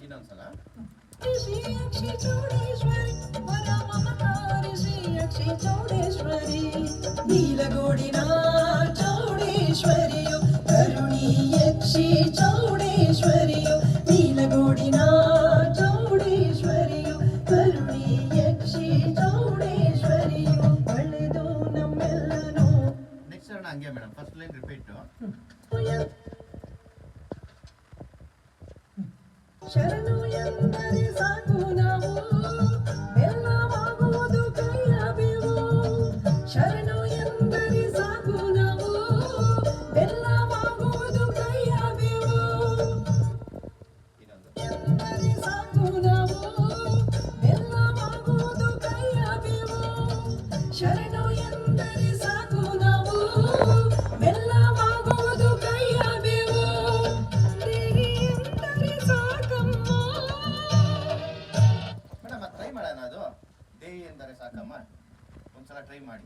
ಇನ್ನೊಂದ್ಸಲ. ನೀಲಗೋಡಿನ ಚೌಡೇಶ್ವರಿಯು ಕರುಣಿ ಯಕ್ಷಿ ಚೌಡೇಶ್ವರಿಯು ನೀಲಗೋಡಿನ ಚೌಡೇಶ್ವರಿಯು ಕರುಣಿ ಯಕ್ಷಿ ಚೌಡೇಶ್ವರಿಯು ಒಳ್ಳೆದು ನಮ್ಮೆಲ್ಲನೂ. ನೆಕ್ಸ್ಟ್ ಚರಣ ಹಂಗೆ ಮೇಡಮ್, ಫಸ್ಟ್ ಲೈನ್ ರಿಪೀಟ್. ಶರಣು ಎಂದರೆ ಸಾಕು ನಾವು ಬೆಲ್ಲವಾಗುವುದು ಕೈಯ ಬೇವು. ಶರಣು ಎಂದರೆ ಸಾಕು ನಾವು ಬೆಲ್ಲವಾಗುವುದು ಕೈಯ ಬೇವು. ಎಂದರೆ ಸಾಕು ನಾವು ಬೆಲ್ಲವಾಗುವುದು ಕೈಯ ಬೇವು. ಶರಣು ಎಂದರೆ ಸಾಕು ನಾವು ಬೆಲ್ಲವಾಗುವುದು ಕೈಯ ಬೇವು. ದೇವಿ ಎಂದರೆ ಸಾಕಮ್ಮ. ಮೇಡಮ್ ಟ್ರೈ ಮಾಡೋಣ, ಅದು ದೇವಿ ಎಂದರೆ ಸಾಕಮ್ಮ ಒಂದ್ಸಲ ಟ್ರೈ ಮಾಡಿ.